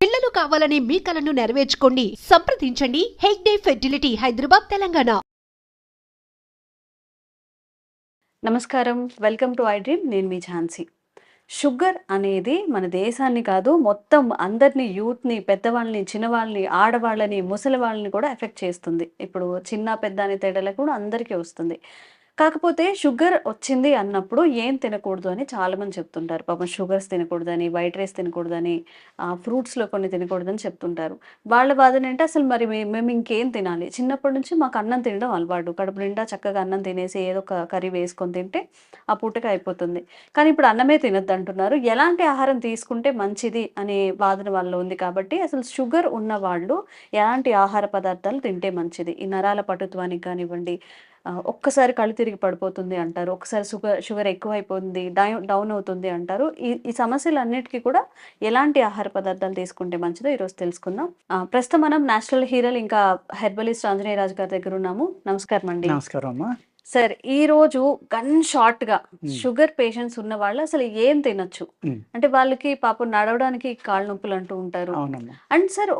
పిల్లలు కావాలనే మీ కలను నెరవేర్చుకోండి. సంప్రదించండి హెగ్డే ఫెర్టిలిటీ, హైదరాబాద్, తెలంగాణ. నమస్కారం, వెల్కమ్ టు ఐ డ్రీమ్. నేను మీ ఝాన్సీ. షుగర్ అనేది మన దేశాన్ని కాదు, మొత్తం అందరినీ, యూత్ని, పెద్దవాళ్ళని, చిన్నవాళ్ళని, ఆడవాళ్ళని, ముసలి వాళ్ళని కూడా ఎఫెక్ట్ చేస్తుంది. ఇప్పుడు చిన్న పెద్ద అనే తేడాలు కూడా అందరికీ వస్తుంది. కాకపోతే షుగర్ వచ్చింది అన్నప్పుడు ఏం తినకూడదు అని చాలామంది చెప్తుంటారు. పాపం షుగర్స్ తినకూడదని, వైట్ రైస్ తినకూడదని, ఫ్రూట్స్లో కొన్ని తినకూడదని చెప్తుంటారు. వాళ్ళ బాధ ఏంటంటే అసలు మరి మేము ఇంకేం తినాలి? చిన్నప్పటి నుంచి మాకు అన్నం తినడం అలవాటు, కడుపు నిండా చక్కగా అన్నం తినేసి ఏదో ఒక కర్రీ వేసుకొని తింటే ఆ పూటకి అయిపోతుంది. కానీ ఇప్పుడు అన్నమే తినొద్దు అంటున్నారు. ఎలాంటి ఆహారం తీసుకుంటే మంచిది అనే వాదన వాళ్ళలో ఉంది. కాబట్టి అసలు షుగర్ ఉన్న వాళ్ళు ఎలాంటి ఆహార పదార్థాలు తింటే మంచిది? ఈ నరాల పటుత్వానికి కానివ్వండి, ఒక్కసారి కళ్ళు తిరిగి పడిపోతుంది అంటారు, ఒకసారి షుగర్ ఎక్కువైపోతుంది, డౌన్ అవుతుంది అంటారు. ఈ ఈ సమస్యలన్నిటికీ కూడా ఎలాంటి ఆహార పదార్థాలు తీసుకుంటే మంచిదో ఈరోజు తెలుసుకుందాం. ప్రస్తుతం మనం నేచురల్ హీరల్ ఇంకా హెర్బలిస్ట్ ఆంజనేయ రాజు గారి దగ్గర ఉన్నాము. నమస్కారం అండి. నమస్కారం అమ్మా. సార్, ఈ రోజు గన్ షార్ట్ గా షుగర్ పేషెంట్స్ ఉన్న వాళ్ళు అసలు ఏం తినొచ్చు? అంటే వాళ్ళకి పాపం నడవడానికి కాళ్ళ నొప్పులు అంటూ ఉంటారు. అండ్ సార్,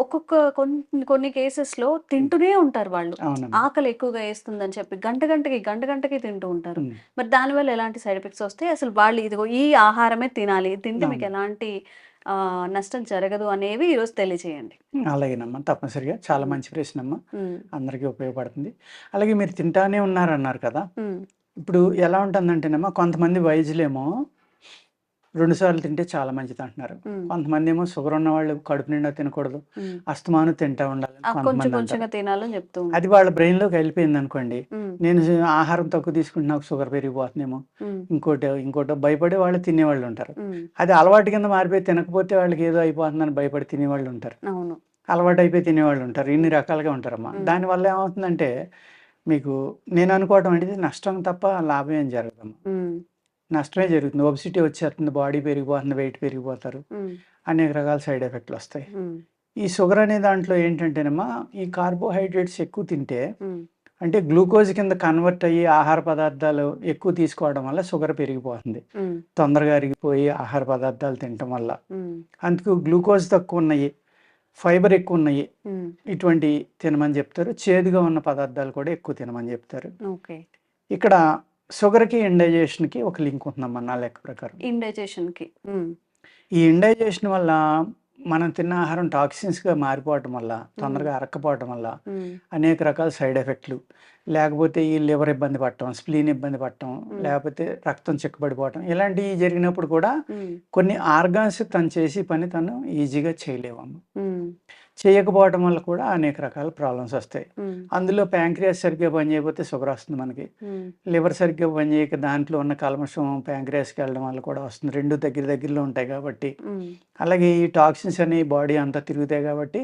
కొన్ని కేసెస్ లో తింటూనే ఉంటారు వాళ్ళు, ఆకలి ఎక్కువగా వేస్తుందని చెప్పి గంట గంటకి తింటూ ఉంటారు. మరి దానివల్ల ఎలాంటి సైడ్ ఎఫెక్ట్స్ వస్తాయి? అసలు వాళ్ళు ఇదిగో ఈ ఆహారమే తినాలి, తింటే మీకు ఎలాంటి నష్టం జరగదు అనేవి ఈరోజు తెలియజేయండి. అలాగేనమ్మా, తప్పనిసరిగా. చాలా మంచి ప్రశ్న అమ్మా, అందరికీ ఉపయోగపడుతుంది. అలాగే మీరు తింటానే ఉన్నారన్నారు కదా, ఇప్పుడు ఎలా ఉంటుందంటేనమ్మా, కొంతమంది వయసులేమో 2 సార్లు తింటే చాలా మంచిది అంటున్నారు. కొంతమంది ఏమో షుగర్ ఉన్న వాళ్ళు కడుపు నిండా తినకూడదు, అస్తమాను తింటా ఉండాలి తినాలని చెప్తూ అది వాళ్ళ బ్రెయిన్ లోకి వెళ్ళిపోయింది అనుకోండి. నేను ఆహారం తక్కువ తీసుకుంటే నాకు షుగర్ పెరిగిపోతుందేమో, ఇంకోటో భయపడే వాళ్ళు తినేవాళ్ళు ఉంటారు. అది అలవాటు కింద మారిపోయి తినకపోతే వాళ్ళకి ఏదో అయిపోతుందని భయపడి తినేవాళ్ళు ఉంటారు. అలవాటు అయిపోయి తినేవాళ్ళు ఉంటారు. ఇన్ని రకాలుగా ఉంటారమ్మా. దానివల్ల ఏమవుతుందంటే, మీకు నేను అనుకోవటం అనేది నష్టం తప్ప లాభం ఏం జరగదమ్మా. నష్టమే జరుగుతుంది. ఒబిసిటీ వచ్చేస్తుంది, బాడీ పెరిగిపోతుంది, వెయిట్ పెరిగిపోతారు, అనేక రకాల సైడ్ ఎఫెక్ట్లు వస్తాయి. ఈ షుగర్ అనే దాంట్లో ఏంటంటేనమ్మా, ఈ కార్బోహైడ్రేట్స్ ఎక్కువ తింటే, అంటే గ్లూకోజ్ కింద కన్వర్ట్ అయ్యి ఆహార పదార్థాలు ఎక్కువ తీసుకోవడం వల్ల షుగర్ పెరిగిపోతుంది. తొందరగా అరిగిపోయి ఆహార పదార్థాలు తినటం వల్ల. అందుకు గ్లూకోజ్ తక్కువ ఉన్నాయి, ఫైబర్ ఎక్కువ ఉన్నాయి, ఇటువంటి తినమని చెప్తారు. చేదుగా ఉన్న పదార్థాలు కూడా ఎక్కువ తినమని చెప్తారు. ఇక్కడ షుగర్కి ఇండైజేషన్కి ఒక లింక్ ఉంటుందమ్మా నా లెక్క ప్రకారం. ఈ ఇండైజేషన్ వల్ల మనం తిన్న ఆహారం టాక్సిన్స్గా మారిపోవటం వల్ల, తొందరగా అరక్కపోవటం వల్ల అనేక రకాల సైడ్ ఎఫెక్ట్లు, లేకపోతే ఈ లివర్ ఇబ్బంది పడటం, స్ప్లీన్ ఇబ్బంది పడటం, లేకపోతే రక్తం చిక్కబడిపోవటం, ఇలాంటివి జరిగినప్పుడు కూడా కొన్ని ఆర్గాన్స్ తను చేసి పని తను ఈజీగా చేయలేవమ్మ. చేయకపోవటం వల్ల కూడా అనేక రకాల ప్రాబ్లమ్స్ వస్తాయి. అందులో ప్యాంక్రియాస్ సరిగ్గా పనిచేయకపోతే షుగర్ వస్తుంది మనకి. లివర్ సరిగ్గా పనిచేయక దాంట్లో ఉన్న కల్మషం ప్యాంక్రియాస్కి వెళ్ళడం వల్ల కూడా వస్తుంది. రెండు దగ్గరలో ఉంటాయి కాబట్టి. అలాగే ఈ టాక్సిన్స్ అనేవి బాడీ అంతా తిరుగుతాయి కాబట్టి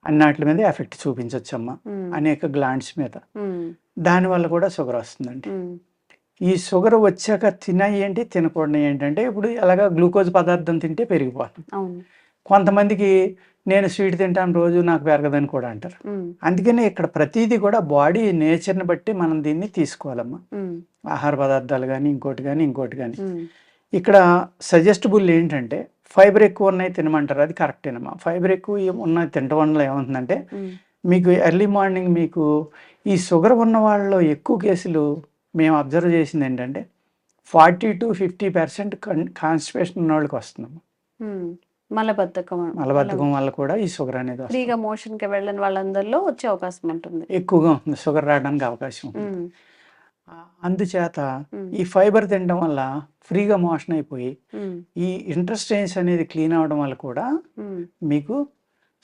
అన్నిటి మీద ఎఫెక్ట్ చూపించవచ్చమ్మా, అనేక గ్లాండ్స్ మీద. దానివల్ల కూడా షుగర్ వస్తుందండి. ఈ షుగర్ వచ్చాక తినయి ఏంటి, తినకూడదు ఏంటంటే, ఇప్పుడు ఎలాగా గ్లూకోజ్ పదార్థం తింటే పెరిగిపోతుంది. కొంతమందికి నేను స్వీట్ తింటాను రోజు, నాకు పెరగదని కూడా అంటారు. అందుకని ఇక్కడ ప్రతిదీ కూడా బాడీ నేచర్ని బట్టి మనం దీన్ని తీసుకోవాలమ్మా. ఆహార పదార్థాలు కానీ ఇంకోటి కానీ. ఇక్కడ సజెస్టబుల్ ఏంటంటే, ఫైబర్ ఎక్కువ ఉన్నాయి తినమంటారు, అది కరెక్టేనమ్మా. ఫైబర్ ఎక్కువ ఉన్నాయి తినటం వల్ల ఏమవుతుందంటే, మీకు ఎర్లీ మార్నింగ్ మీకు ఈ షుగర్ ఉన్న వాళ్ళలో ఎక్కువ కేసులు మేము అబ్జర్వ్ చేసింది ఏంటంటే 40 to 50% కాన్స్టిపేషన్ ఉన్న వాళ్ళకి వస్తుందమ్మా. మలబద్ధకం వల్ల కూడా ఈ షుగర్ అనేది ఫ్రీగా మోషన్ కి వెళ్ళని వాళ్ళందరిలో వచ్చే అవకాశం ఉంటుంది, ఎక్కువగా ఉంటుంది, షుగర్ రావడానికి అవకాశం ఉంటుంది. అందుచేత ఈ ఫైబర్ తినడం వల్ల ఫ్రీగా మోషన్ అయిపోయి ఈ ఇంటెస్టైన్స్ అనేది క్లీన్ అవడం వల్ల కూడా మీకు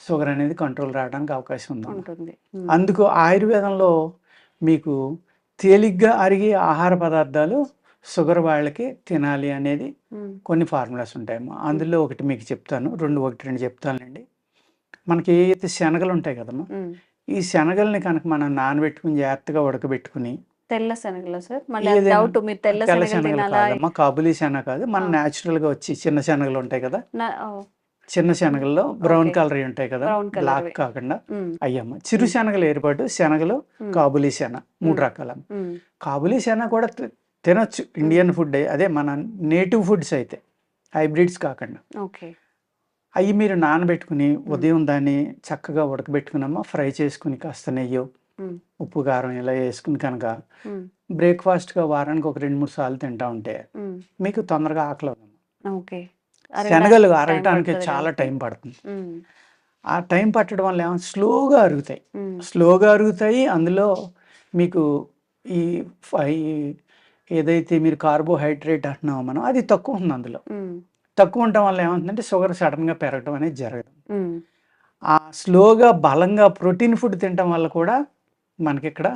షుగర్ అనేది కంట్రోల్ రావడానికి అవకాశం ఉంటుంది. అందుకు ఆయుర్వేదంలో మీకు తేలిగ్గా అరిగే ఆహార పదార్థాలు షుగర్ వాళ్ళకి తినాలి అనేది కొన్ని ఫార్ములాస్ ఉంటాయమ్మా. అందులో ఒకటి మీకు చెప్తాను, రెండు చెప్తానండి. మనకి ఏవైతే శనగలు ఉంటాయి కదమ్మా, ఈ శనగల్ని కనుక మనం నానబెట్టుకుని జాగ్రత్తగా ఉడకబెట్టుకుని, తెల్ల శనగలు సార్, తెల్ల శనగలు కాదమ్మా, కాబులీ శనగ కాదు, మన న్యాచురల్ గా వచ్చి చిన్న శనగలు ఉంటాయి కదా, చిన్న శనగల్లో బ్రౌన్ కలర్ ఉంటాయి కదా, బ్లాక్ కాకుండా అయ్యమ్మ. చిరు శనగలు ఏర్పాటు శనగలు, కాబులీ శన, 3 రకాల. కాబులీ శన కూడా తినొచ్చు, ఇండియన్ ఫుడ్, అదే మన నేటివ్ ఫుడ్స్ అయితే, హైబ్రిడ్స్ కాకుండా. అవి మీరు నానబెట్టుకుని ఉదయం దాన్ని చక్కగా ఉడకబెట్టుకున్నామా ఫ్రై చేసుకుని కాస్త నెయ్యి ఉమ్, ఉప్పు కారం ఇలా వేసుకుని కనుక ఉమ్, బ్రేక్ఫాస్ట్గా వారానికి ఒక 2-3 సార్లు తింటా ఉంటే ఉమ్, మీకు తొందరగా ఆకలి అవ్వదు. ఓకే. శనగలు టైం అరగటానికి పడుతుంది చాలా కాబట్టి. టైం పడుతుంది. ఉమ్, ఆ టైం పట్టడం వల్ల ఏమో స్లోగా అరుగుతాయి. ఉమ్, స్లోగా అరుగుతాయి. అందులో మీకు ఈ ఈ ఏదైతే మీరు కార్బోహైడ్రేట్ అంటున్నామో మనం అది తక్కువ ఉంది అందులో. ఉమ్, తక్కువ ఉండటం వల్ల ఏమవుతుందంటే షుగర్ సడన్గా పెరగడం అనేది జరగదు. ఉమ్, ఆ స్లోగా బలంగా ప్రోటీన్ ఫుడ్ తినటం వల్ల కూడా మనకి ఇక్కడ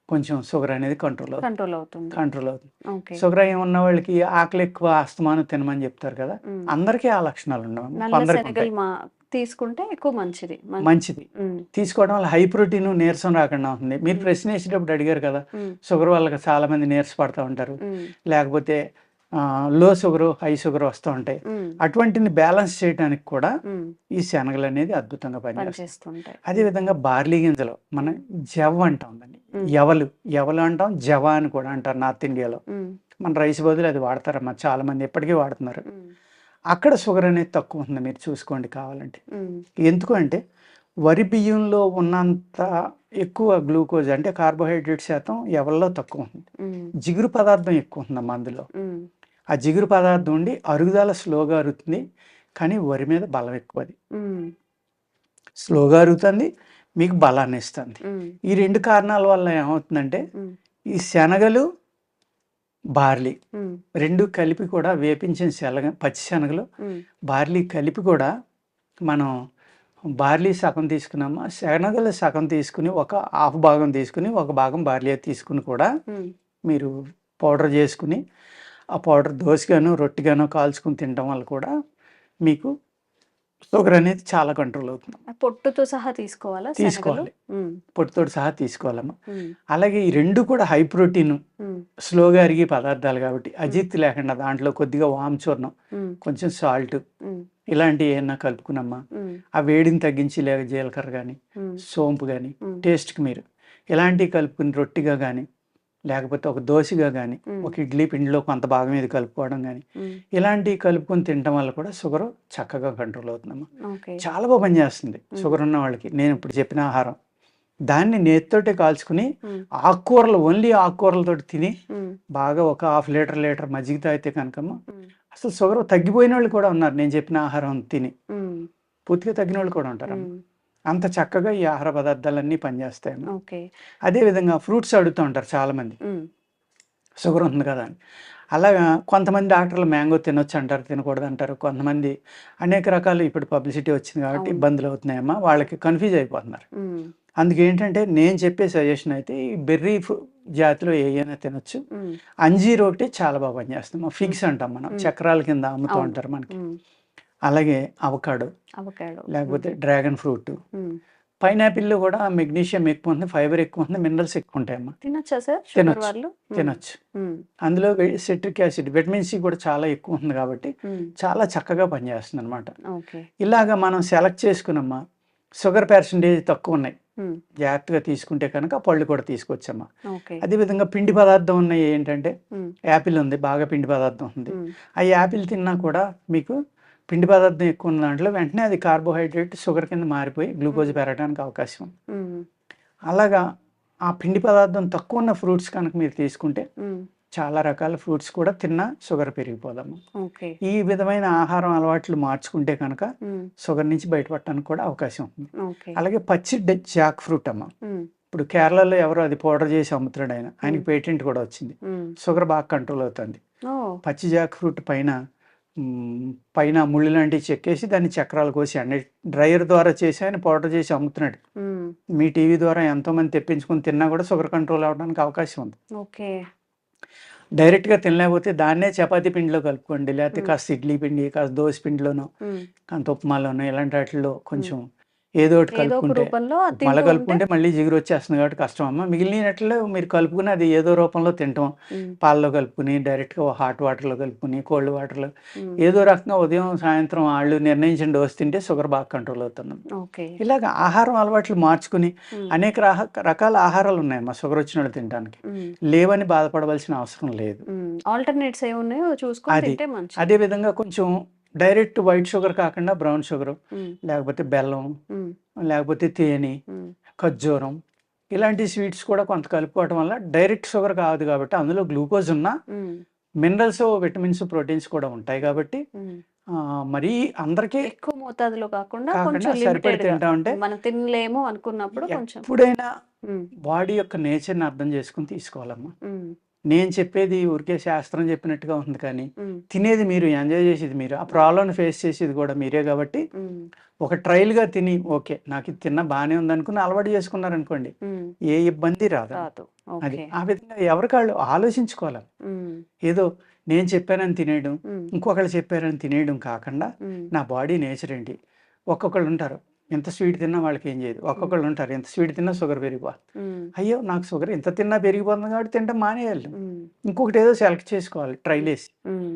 కొంచెం షుగర్ అనేది కంట్రోల్ అవుతుంది. అవుతుంది. ఓకే. షుగర్ అయి ఉన్న వాళ్ళకి ఆకలి ఎక్కువ అస్తమానం తినమని చెప్తారు కదా, ఉమ్, అందరికీ ఆ లక్షణాలు ఉండవు, నల్ల కొందరికి శనగలు ఉంటాయి. తీసుకుంటే ఎక్కువ మంచిది. మంచిది ఉమ్, తీసుకోవడం వల్ల హై ప్రోటీన్ నీరసం రాకుండా ఉంటుంది. మీరు ఉమ్, ప్రశ్న వేసేటప్పుడు అడిగారు కదా, ఉమ్, షుగర్ వల్ల చాలా మంది నీరసపడుతూ ఉంటారు, ఉమ్, లేకపోతే లో షుగర్ హై షుగర్ వస్తూ ఉంటాయి. ఉమ్, అటువంటిని బ్యాలెన్స్ చేయడానికి కూడా ఉమ్, ఈ శనగలు అనేది అద్భుతంగా పనిచేస్తాయి. పనిచేస్తుంటాయి. అదేవిధంగా బార్లీ గింజలు మనం జవ అంటాం దాన్ని, ఉమ్, ఎవలు అంటాం, జవ అని కూడా అంటారు నార్త్ ఇండియాలో. ఉమ్, మన రైస్ బదులు అది వాడతారమ్మా, చాలా మంది ఎప్పటికీ వాడుతున్నారు. ఉమ్, అక్కడ షుగర్ అనేది తక్కువ ఉంది, మీరు చూసుకోండి కావాలంటే. ఉమ్, ఎందుకు అంటే వరి బియ్యంలో ఉన్నంత ఎక్కువ గ్లూకోజ్ అంటే కార్బోహైడ్రేట్ శాతం ఎవరిలో తక్కువ ఉంది. ఉమ్, జిగురు పదార్థం ఎక్కువ ఉందమ్మా అందులో. ఉమ్, ఆ జిగురు పదార్థం ఉండి అరుగుదల స్లోగా అరుగుతుంది, కానీ వరి మీద బలం ఎక్కువ. అది ఉమ్, స్లోగా అరుగుతుంది, మీకు బలాన్ని ఇస్తుంది. ఉమ్, ఈ 2 కారణాల వల్ల ఏమవుతుందంటే ఉమ్, ఈ శనగలు బార్లీ ఉమ్, 2 కలిపి కూడా వేపించిన పచ్చి శనగలు ఉమ్, బార్లీ కలిపి కూడా మనం బార్లీ సగం తీసుకున్నామా, శనగలు సగం తీసుకుని ఒక హాఫ్ భాగం తీసుకుని ఒక భాగం బార్లీ తీసుకుని కూడా ఉమ్, మీరు పౌడర్ చేసుకుని ఆ పౌడర్ దోశగానో రొట్టెగానో కాల్చుకుని తినడం వల్ల కూడా మీకు షుగర్ అనేది చాలా కంట్రోల్ అవుతుంది. ఆ పొట్టుతో సహా తీసుకోవాలా శనగలు? తీసుకోవాలి, ఉమ్, పొట్టుతో సహా తీసుకోవాలమ్మా. ఉమ్, అలాగే ఈ 2 కూడా హై ప్రోటీన్ ఉమ్, స్లోగా అరిగే పదార్థాలు కాబట్టి అజీర్తి లేకుండా దాంట్లో కొద్దిగా వాము చూర్ణం, ఉమ్, కొంచెం సాల్ట్ ఉమ్, ఇలాంటివి ఏమన్నా కలుపుకున్నమ్మా, ఉమ్, ఆ వేడిని తగ్గించి లేక జీలకర్ర కానీ ఉమ్, సోంపు కానీ ఉమ్, టేస్ట్కి మీరు ఇలాంటివి కలుపుకుని రొట్టిగా కానీ లేకపోతే ఒక దోశగా కానీ ఉమ్, ఒక ఇడ్లీ పిండిలో కొంత భాగం ఇది కలుపుకోవడం కానీ ఉమ్, ఇలాంటివి కలుపుకొని తినడం వల్ల కూడా షుగర్ చక్కగా కంట్రోల్ అవుతుందమ్మా. ఓకే. చాలా బాగా పనిచేస్తుంది షుగర్ ఉన్న వాళ్ళకి. నేను ఇప్పుడు చెప్పిన ఆహారం దాన్ని నేతితోటే కాల్చుకుని ఉమ్, ఆకుకూరలు ఓన్లీ ఆకుకూరలతో తిని ఉమ్, బాగా ఒక హాఫ్ లీటర్ మజ్జిగ తాగితే కనుకమ్మా ఉమ్, అసలు షుగర్ తగ్గిపోయిన వాళ్ళు కూడా ఉన్నారు, నేను చెప్పిన ఆహారం తిని ఉమ్, పూర్తిగా తగ్గిన వాళ్ళు కూడా ఉంటారమ్మా. ఉమ్, అంత చక్కగా ఈ ఆహార పదార్థాలన్నీ పనిచేస్తాయమ్మా. ఓకే. అదేవిధంగా ఫ్రూట్స్ అడుగుతూ ఉంటారు చాలామంది, ఉమ్, షుగర్ ఉంది కదా అని. అలాగా కొంతమంది డాక్టర్లు మ్యాంగో తినొచ్చు అంటారు, తినకూడదు అంటారు. కొంతమంది అనేక రకాలు ఇప్పుడు పబ్లిసిటీ వచ్చింది కాబట్టి అవును. ఇబ్బందులు అవుతున్నాయమ్మా, వాళ్ళకి కన్ఫ్యూజ్ అయిపోతున్నారు. ఉమ్, అందుకేంటంటే నేను చెప్పే సజెషన్ అయితే ఈ బెర్రీ జాతిలో ఏమైనా తినొచ్చు. ఉమ్, అంజీర్ ఒకటి చాలా బాగా పనిచేస్తుంది, ఫిగ్స్ అంటాం మనం, చక్రాల కింద అమ్ముతూ అవును. ఉంటారు మనకి. ఉమ్, అలాగే అవకాడో అవకాడో, లేకపోతే డ్రాగన్ ఫ్రూట్, ఉమ్, పైనాపిల్లో కూడా మెగ్నీషియం ఎక్కువ ఉంది, ఫైబర్ ఎక్కువ ఉంది, మినరల్స్ ఎక్కువ ఉంటాయమ్మా. తినొచ్చా సార్ షుగర్ తినొచ్చు, వాళ్ళు? తినొచ్చు. ఉమ్, అందులో సిట్రిక్ యాసిడ్ విటమిన్ సి కూడా చాలా ఎక్కువ ఉంది కాబట్టి ఉమ్, చాలా చక్కగా పనిచేస్తుంది అనమాట. ఓకే. ఇలాగ మనం సెలెక్ట్ చేసుకున్నమ్మా, షుగర్ పర్సంటేజ్ తక్కువ ఉన్నాయి ఉమ్, జాగ్రత్తగా తీసుకుంటే కనుక పళ్ళు కూడా తీసుకొచ్చమ్మా. ఓకే. అదేవిధంగా పిండి పదార్థం ఉన్నాయి ఏంటంటే ఉమ్, యాపిల్ ఉంది, బాగా పిండి పదార్థం ఉంది. ఉమ్, ఆ యాపిల్ తిన్నా కూడా మీకు పిండి పదార్థం ఎక్కువ ఉన్న దాంట్లో వెంటనే అది కార్బోహైడ్రేట్ షుగర్ కింద మారిపోయి గ్లూకోజ్ పెరగడానికి అవకాశం ఉంది. ఉమ్, అలాగా ఆ పిండి పదార్థం తక్కువ ఉన్న ఫ్రూట్స్ కనుక మీరు తీసుకుంటే ఉమ్, చాలా రకాల ఫ్రూట్స్ కూడా తిన్నా షుగర్ పెరిగిపోదమ్మా. ఓకే. ఈ విధమైన ఆహారం అలవాట్లు మార్చుకుంటే కనుక ఉమ్, షుగర్ నుంచి బయటపడటానికి కూడా అవకాశం ఉంది. ఓకే. అలాగే పచ్చి జాక్ ఫ్రూట్ అమ్మ, ఉమ్, ఇప్పుడు కేరళలో ఎవరో అది పౌడర్ చేసి అమ్ముతున్నాడు ఆయనకి పేటెంట్ కూడా వచ్చింది. ఉమ్, షుగర్ బాగా కంట్రోల్ అవుతుంది. ఓ, పచ్చి జాక్ ఫ్రూట్ పైన ముళ్ళు లాంటివి చెక్కేసి దాన్ని చక్రాలు కోసి అన్ని డ్రైయర్ ద్వారా చేసి ఆయన పౌడర్ చేసి అమ్ముతున్నాడు. ఉమ్, మీ టీవీ ద్వారా ఎంతోమంది తెప్పించుకొని తిన్నా కూడా షుగర్ కంట్రోల్ అవ్వడానికి అవకాశం ఉంది. ఓకే. డైరెక్ట్గా తినలేకపోతే దాన్నే చపాతీ పిండిలో కలుపుకోండి, లేకపోతే కాస్త ఇడ్లీ పిండి, కాస్త దోశ పిండిలోనో, ఉమ్, కాస్త ఉప్మాలోనో ఇలాంటి వాటిల్లో కొంచెం ఏదో ఒకటి ఏదో ఒక కలుపుకుంటే, రూపంలో అది మళ్ళీ తింటూ ఉంటే కలుపుకుంటే మళ్ళీ జిగురు వచ్చేస్తుంది కాబట్టి కష్టం అమ్మ. మిగిలినట్లు మీరు కలుపుకుని అది ఏదో రూపంలో తింటాం, ఉమ్, పాలలో కలుపుకుని డైరెక్ట్గా హాట్ వాటర్లో కలుపుకుని కోల్డ్ వాటర్లో ఉమ్, ఏదో రకంగా ఉదయం సాయంత్రం వాళ్ళు నిర్ణయించిన డోస్ తింటే షుగర్ బాగా కంట్రోల్ అవుతుంది. ఓకే. ఇలాగ ఆహారం అలవాట్లు మార్చుకుని ఉమ్, అనేక రకాల ఆహారాలు ఉన్నాయమ్మా షుగర్ వచ్చిన వాళ్ళు తినడానికి. ఉమ్, లేవని బాధపడవలసిన అవసరం లేదు. ఆల్టర్నేట్స్ ఏమున్నాయో చూసుకొని అది తింటే మంచిది. అదేవిధంగా కొంచెం డైరెక్ట్ వైట్ షుగర్ కాకుండా బ్రౌన్ షుగర్, ఉమ్, లేకపోతే బెల్లం, ఉమ్, లేకపోతే తేనె, ఉమ్, ఖర్జూరం, ఇలాంటి స్వీట్స్ కూడా కొంత కలుపుకోవడం వల్ల డైరెక్ట్ షుగర్ కాదు కాబట్టి అందులో గ్లూకోజ్ ఉన్న ఉమ్, మినరల్స్, విటమిన్స్, ప్రోటీన్స్ కూడా ఉంటాయి కాబట్టి ఉమ్. మరీ అందరికీ ఎక్కువ మోతాదులో కాకుండా కాకుండా కొంచెం సరిపడి లిమిటెడ్ గా తింటా ఉంటే మనం తినలేము అనుకున్నప్పుడు కొంచెం. ఎప్పుడైనా ఉమ్, బాడీ యొక్క నేచర్ని అర్థం చేసుకుని తీసుకోవాలమ్మా. ఉమ్, నేను చెప్పేది ఊరికే శాస్త్రం చెప్పినట్టుగా ఉంది కానీ ఉమ్, తినేది మీరు, ఎంజాయ్ చేసేది మీరు, ఆ ప్రాబ్లమ్ని ఫేస్ చేసేది కూడా మీరే కాబట్టి ఉమ్, ఒక ట్రయల్గా తిని ఓకే నాకు ఇది తిన్నా బాగానే ఉంది అనుకుని అలవాటు చేసుకున్నారనుకోండి ఉమ్. ఏ ఇబ్బంది రాదు. రాదు. అది ఓకే. ఆ విధంగా ఎవరికాళ్ళు ఆలోచించుకోవాలి. ఉమ్, ఏదో నేను చెప్పానని తినేయడం, ఉమ్, ఇంకొకళ్ళు చెప్పారని తినేయడం కాకుండా ఉమ్, నా బాడీ నేచర్ ఏంటి. ఒక్కొక్కళ్ళు ఉంటారు ఎంత స్వీట్ తిన్నా వాళ్ళకి ఏం చేయదు, ఒక్కొక్కళ్ళు ఉంటారు ఎంత స్వీట్ తిన్నా షుగర్ పెరిగిపోతుంది. ఉమ్, అయ్యో నాకు షుగర్ ఎంత తిన్నా పెరిగిపోతుంది కాబట్టి తింటే మానేయాలి. ఉమ్, ఇంకొకటి ఏదో సెలెక్ట్ చేసుకోవాలి ట్రైల్ వేసి. ఉమ్.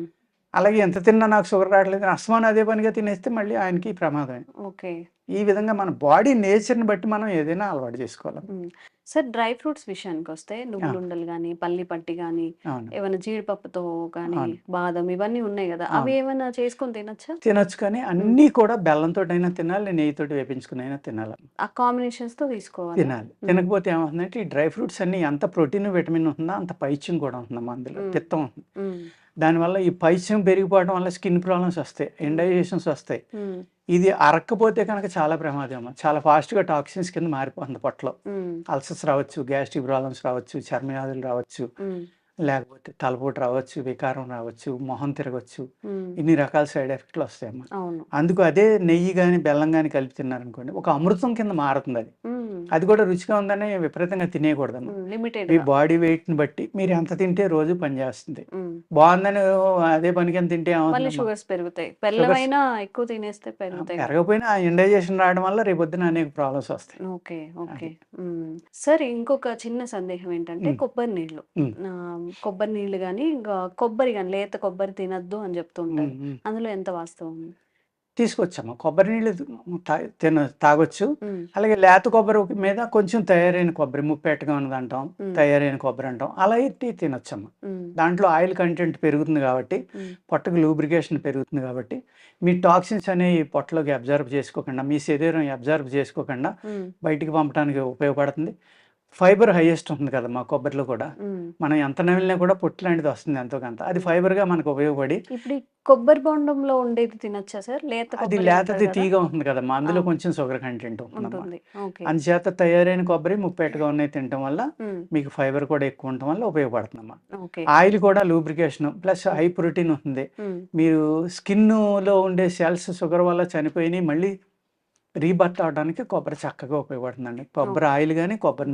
అలాగే ఎంత తిన్నా నాకు షుగర్ రావట్లేదు అస్మాన్ అదే పనిగా తినేస్తే మళ్ళీ ఆయనకి ప్రమాదమే. ఓకే. ఈ విధంగా మన బాడీ నేచర్ని బట్టి మనం ఏదైనా అలవాటు చేసుకోవాలి. ఉమ్. సార్, డ్రై ఫ్రూట్స్ విషయానికి వస్తే ఆ, నువ్వులుండలు కానీ, పల్లి పట్టి కానీ, అవును ఏమైనా జీడిపప్పుతో కానీ, అవును బాదం ఇవన్నీ ఉన్నాయి కదా, అవి అవును ఏమైనా చేసుకొని తినొచ్చా? తినొచ్చు కానీ ఉమ్. అన్నీ కూడా బెల్లంతో అయినా తినాలి, నెయ్యితోటి వేపించుకుని అయినా తినాలి. ఆ కాంబినేషన్స్ తో తీసుకోవాలా? తినాలి. ఉమ్, తినకపోతే ఏమవుతుందంటే ఈ డ్రై ఫ్రూట్స్ అన్నీ ఎంత ప్రోటీన్, విటమిన్ ఉంటుందో అంత పైత్యం కూడా ఉంటుందమ్మా అందులో, ఉమ్, పిత్తం ఉంటుంది. ఉమ్, దానివల్ల ఈ పైత్యం పెరిగిపోవడం వల్ల స్కిన్ ప్రాబ్లమ్స్ వస్తాయి, ఉమ్, ఇండైజెషన్స్ వస్తాయి. ఉమ్, ఇది అరక్కపోతే కనుక చాలా ప్రమాదం అమ్మా. చాలా ఫాస్ట్గా టాక్సిన్స్ కింద మారిపోతుంది పొట్టలో. ఉమ్, అల్సర్స్ రావచ్చు, గ్యాస్ట్రిక్ ప్రాబ్లమ్స్ రావచ్చు, చర్మ వ్యాధులు రావచ్చు, ఉమ్, లేకపోతే తలపోటు రావచ్చు, వికారం రావచ్చు, మొహం తిరగచ్చు, ఉమ్. ఇన్ని రకాల సైడ్ ఎఫెక్ట్లు వస్తాయమ్మా. అవును. అందుకు అదే నెయ్యి కానీ బెల్లం కానీ కలిపి తిన్నారనుకోండి ఒక అమృతం కింద మారుతుంది అది. ఉమ్, అది కూడా రుచిగా ఉందని విపరీతంగా తినేయకూడదమ్మా. లిమిటెడ్ మీ గా. బాడీ వెయిట్ని బట్టి మీరు ఎంత తింటే రోజు పనిచేస్తుంది. ఉమ్. బాగుందని అదే పని కింద తింటే మళ్ళీ ఏమవుతుందమ్మా, షుగర్స్ పెరుగుతాయి, షుగర్స్ బెల్లమైనా ఎక్కువ తినేస్తే పెరుగుతాయి కదా. పెరగకపోయినా ఆ ఇండైజెషన్ రావడం వల్ల రేపొద్దున అనేక ప్రాబ్లమ్స్ వస్తాయి. ఓకే. ఓకే. అది హ్మ్. సరే, ఇంకొక చిన్న సందేహం ఏంటంటే ఉమ్, కొబ్బరి నీళ్ళు. ఉమ్, కొబ్బరి నీళ్ళు గాని, ఇంకా కొబ్బరి గాని, లేత కొబ్బరి తినొద్దు అని చెప్తూ ఉమ్, ఉంటారు. ఉమ్. అందులో ఎంత వాస్తవం ఉంది? తీసుకొచ్చాము కొబ్బరి నీళ్ళు తాగొచ్చు. హ్మ్. అలాగే లేత కొబ్బరి మీద కొంచెం తయారైన కొబ్బరి, ముప్పెట్టుగా ఉన్నది అంటాం, హ్మ్. తయారైన కొబ్బరి అంటాం, అలా ఎత్తి తినొచ్చమ్మా. హ్మ్. దాంట్లో ఆయిల్ కంటెంట్ పెరుగుతుంది కాబట్టి హ్మ్. పొట్టకు లూబ్రికేషన్ పెరుగుతుంది కాబట్టి మీ టాక్సిన్స్ అనేవి పొట్టలోకి అబ్జర్వ్ చేసుకోకుండా, మీ శరీరం అబ్జర్వ్ చేసుకోకుండా హ్మ్. బయటికి పంపడానికి ఉపయోగపడుతుంది. ఫైబర్ హైయెస్ట్ ఉంటుంది కదా మా కొబ్బరిలో కూడా. హ్మ్. మనం ఎంత నమిలినా కూడా పొట్టు లాంటిది వస్తుంది ఎంతో కొంత, అది ఫైబర్గా మనకు ఉపయోగపడి. ఇప్పుడు ఈ కొబ్బరి బొండంలో ఉండేది తినొచ్చా సార్? లేత అది కొబ్బరి అంటారు లేతది కదా. తీగ ఉంటుంది కదమ్మా, అందులో అవును. కొంచెం షుగర్ కంటెంట్ ఉంటుందమ్మా. ఉంటుంది. ఓకే. అందుచేత తయారైన కొబ్బరి ముప్పేటగా ఉన్నాయి తినటం వల్ల హ్మ్. మీకు ఫైబర్ కూడా ఎక్కువ ఉండటం వల్ల ఉపయోగపడుతుందమ్మా. ఓకే. ఆయిల్ కూడా లూబ్రికేషన్ ప్లస్ హై ప్రోటీన్ ఉంటుంది. హ్మ్. మీరు స్కిన్లో ఉండే సెల్స్ షుగర్ వల్ల చనిపోయినాయి మళ్ళీ రీబర్త్ అవడానికి కొబ్బరి చక్కగా ఉపయోగపడుతుందండి. కొబ్బరి ఓకే. ఆయిల్ కానీ కొబ్బరి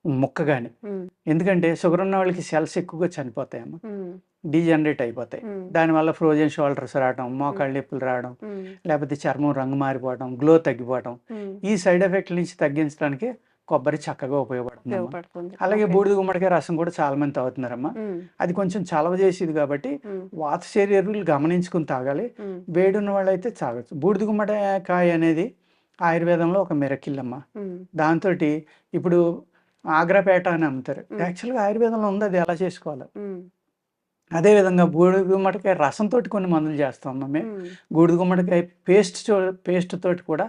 ముక్క కానీ. హ్మ్. ఎందుకంటే షుగర్ ఉన్న వాళ్ళకి సెల్స్ ఎక్కువగా చనిపోతాయమ్మా, హ్మ్. డీజనరేట్ అయిపోతాయి. హ్మ్. దానివల్ల ఫ్రోజన్ షోల్డర్స్ రావడం, హ్మ్. మోకాళ్ళ నొప్పులు రావడం, హ్మ్. లేకపోతే చర్మం రంగు మారిపోవడం, గ్లో తగ్గిపోవడం, హ్మ్. ఈ సైడ్ ఎఫెక్ట్ల నుంచి తగ్గించడానికి కొబ్బరి చక్కగా ఉపయోగపడుతుందమ్మా. ఉపయోగపడుతుంది. అలాగే ఓకే. బూడిద గుమ్మడికాయ రసం కూడా చాలా మంది తాగుతున్నారమ్మా. హ్మ్. అది కొంచెం చలవ చేసేది కాబట్టి హ్మ్. వాత శరీరాలు గమనించుకుని తాగాలి. హ్మ్. వేడి ఉన్న వాళ్ళైతే తాగొచ్చు. బూడిద గుమ్మడికాయ అనేది ఆయుర్వేదంలో ఒక మిరకిల్ అమ్మా. హ్మ్. దాంతో ఇప్పుడు ఆగ్రాపేట అని అమ్ముతారు, హ్మ్. యాక్చువల్గా ఆయుర్వేదంలో ఉంది అది ఎలా చేసుకోవాలి. హ్మ్. అదేవిధంగా బూడిద గుమ్మడికాయ రసంతో కొన్ని మందులు చేస్తాం మేము. హ్మ్. బూడిద గుమ్మడికాయ పేస్ట్ తోటి కూడా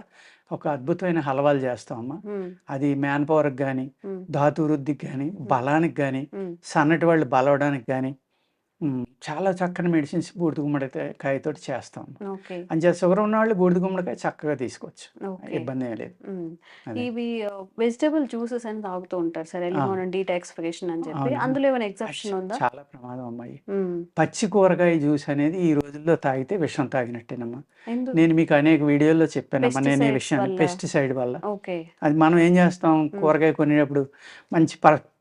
ఒక అద్భుతమైన హల్వాలు చేస్తామమ్మా. హ్మ్. అది మ్యాన్ పవర్కి కానీ, హ్మ్. ధాతు వృద్ధికి కానీ, బలానికి కానీ, హ్మ్. సన్నటి వాళ్ళు బలవడానికి కానీ చాలా చక్కని మెడిసిన్స్ బూడిద గుమ్మడికాయతోటి చేస్తాం. ఓకే. అంచేత షుగర్ ఉన్న వాళ్ళు బూడిద గుమ్మడికాయ చక్కగా తీసుకోవచ్చు, ఓకే. ఇబ్బంది ఏం లేదు. హ్మ్. అదే ఇవి వెజిటబుల్ జ్యూసెస్ అని తాగుతూ ఉంటారు సార్. ఎర్లీ ఆ, మార్నింగ్ డీటాక్సిఫికేషన్ అని చెప్పి. అవునమ్మా. అందులో ఏమైనా ఎగ్జెప్షన్ ఉందా? చాలా ప్రమాదం అమ్మాయి. హ్మ్. పచ్చి కూరగాయ జ్యూస్ అనేది ఈ రోజుల్లో తాగితే విషం తాగినట్టేనమ్మా. ఎందుకు? నేను మీకు అనేక వీడియోల్లో చెప్పానమ్మా నేను ఈ పెస్టిసైడ్స్ విషయాన్ని. వల్ల? పెస్టిసైడ్ వల్ల. ఓకే. అది మనం ఏం చేస్తాం, హ్మ్. కూరగాయ కొనేటప్పుడు మంచి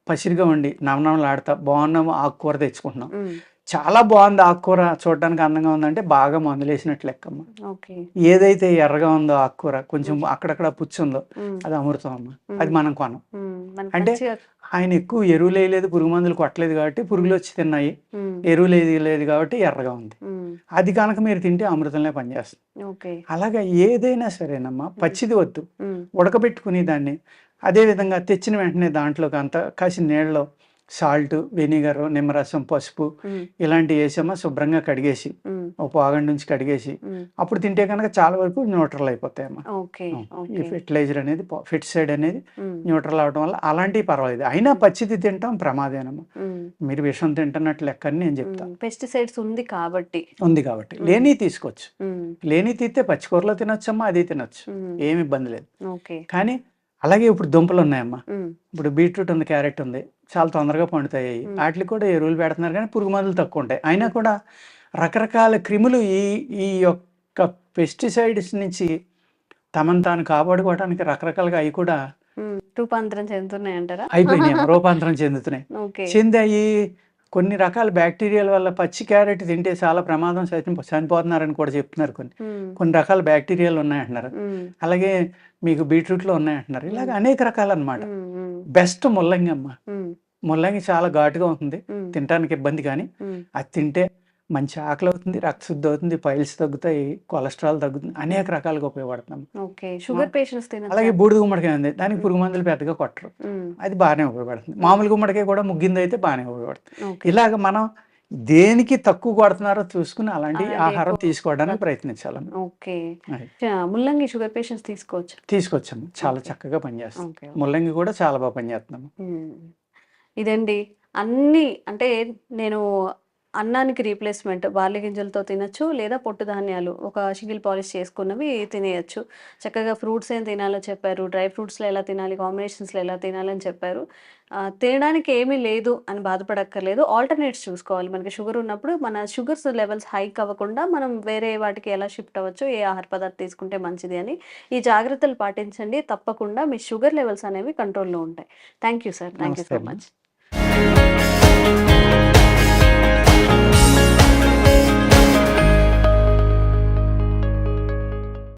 పసిరిగా ఉండి నవనవలాడుతా బాగున్న ఆకుకూర తెచ్చుకుంటున్నాం. హ్మ్. చాలా బాగుంది ఆకుకూర, చూడడానికి అందంగా ఉందంటే బాగా మందులేసినట్లు లెక్కమ్మా. ఓకే. ఏదైతే ఎర్రగా ఉందో ఆకుకూర, కొంచెం హ్మ్. అక్కడక్కడ పుచ్చుందో హ్మ్. అది అమృతం అమ్మ. అది హ్మ్. మనం కొనం. హ్మ్. మనకి అంటే మంచిగా. ఆయన ఎక్కువ ఎరువులు వేయలేదు, పురుగు మందులు కొట్టలేదు కాబట్టి పురుగులు వచ్చి తిన్నాయి. హ్మ్. ఎరువులు వేయలేదు కాబట్టి ఎర్రగా ఉంది. హ్మ్. అది కనుక మీరు తింటే అమృతంలో పనిచేస్తుంది. ఓకే. అలాగా ఏదైనా సరేనమ్మా, హ్మ్. పచ్చిది వద్దు, హ్మ్. ఉడకబెట్టుకుని దాన్ని అదేవిధంగా తెచ్చిన వెంటనే దాంట్లోకి అంతా కాసిన నీళ్ళలో సాల్ట్, వెనిగర్, నిమ్మరసం, పసుపు ఇలాంటివి వేసామా శుభ్రంగా కడిగేసి ఒక పాగండి నుంచి కడిగేసి అప్పుడు తింటే కనుక చాలా వరకు న్యూట్రల్ అయిపోతాయమ్మా. ఓకే ఈ ఫెర్టిలైజర్ అనేది ఫెర్టిసైడ్ అనేది న్యూట్రల్ అవడం వల్ల అలాంటివి పర్వాలేదు. అయినా పచ్చిది తింటాం ప్రమాదేనమ్మా. మీరు విషం తింటున్నట్లు లెక్క అని నేను చెప్తా. పెస్టిసైడ్స్ ఉంది కాబట్టి లేని తీసుకోవచ్చు. లేని తీస్తే పచ్చికూరలో తినొచ్చమ్మా, అది తినొచ్చు, ఏమి ఇబ్బంది లేదు. ఓకే కానీ అలాగే ఇప్పుడు దుంపలు ఉన్నాయమ్మా. ఇప్పుడు బీట్రూట్ ఉంది, క్యారెట్ ఉంది, చాలా తొందరగా పండుతాయి. వాటికి కూడా ఎరువులు పెడుతున్నారు కానీ పురుగు మందులు తక్కువ ఉంటాయి. అయినా కూడా రకరకాల క్రిములు ఈ యొక్క పెస్టిసైడ్స్ నుంచి తమను తాను కాపాడుకోవడానికి రకరకాలుగా అవి కూడా రూపాంతరం చెందుతున్నాయి అంటారా? అయిపోయినాయి, రూపాంతరం చెందుతున్నాయి. ఓకే చెందాయి కొన్ని రకాల బ్యాక్టీరియాల వల్ల పచ్చి క్యారెట్ తింటే చాలా ప్రమాదం, చనిపోతున్నారని కూడా చెప్తున్నారు. కొన్ని రకాల బ్యాక్టీరియాలు ఉన్నాయంటున్నారు. అలాగే మీకు బీట్రూట్లో ఉన్నాయంటున్నారు. ఇలాగ అనేక రకాలు అన్నమాట. బెస్ట్ ముల్లంగి అమ్మ. ముల్లంగి చాలా ఘాటుగా ఉంటుంది, తినడానికి ఇబ్బంది, కానీ అది తింటే మంచి ఆకలి అవుతుంది, రక్తశుద్ధి అవుతుంది, పైల్స్ తగ్గుతాయి, కొలెస్ట్రాల్ తగ్గుతుంది, అనేక రకాలుగా ఉపయోగపడుతుంది. ఓకే షుగర్ పేషెంట్స్ అలాగే బూడిద గుమ్మడికాయ ఉంది, దానికి పురుగు మందులు పెద్దగా కొట్టరు, అది బాగానే ఉపయోగపడుతుంది. మామూలు గుమ్మడికాయ కూడా ముగ్గింది అయితే బాగానే ఉపయోగపడుతుంది. ఇలాగ మనం దేనికి తక్కువ కొడుతున్నారో చూసుకుని అలాంటి ఆహారం తీసుకోవడానికి ప్రయత్నించాలి. ఓకే ముల్లంగి షుగర్ పేషెంట్స్ తీసుకొచ్చాము, చాలా చక్కగా పనిచేస్తాం. ముల్లంగి కూడా చాలా బాగా పనిచేస్తున్నాము. ఇదండి అన్ని అంటే నేను అన్నానికి రీప్లేస్మెంట్ బార్లీ గింజలతో తినచ్చు, లేదా పొట్టు ధాన్యాలు ఒక షిగిల్ పాలిష్ చేసుకున్నవి తినేయచ్చు. చక్కగా ఫ్రూట్స్ ఏం తినాలో చెప్పారు, డ్రై ఫ్రూట్స్లో ఎలా తినాలి, కాంబినేషన్స్లో ఎలా తినాలని చెప్పారు. తినడానికి ఏమీ లేదు అని బాధపడక్కర్లేదు, ఆల్టర్నేట్స్ చూసుకోవాలి. మనకి షుగర్ ఉన్నప్పుడు మన షుగర్స్ లెవెల్స్ హైక్ అవ్వకుండా మనం వేరే వాటికి ఎలా షిఫ్ట్ అవ్వచ్చు, ఏ ఆహార పదార్థం తీసుకుంటే మంచిది అని ఈ జాగ్రత్తలు పాటించండి. తప్పకుండా మీ షుగర్ లెవెల్స్ అనేవి కంట్రోల్లో ఉంటాయి. Thank you sir, thank you so much.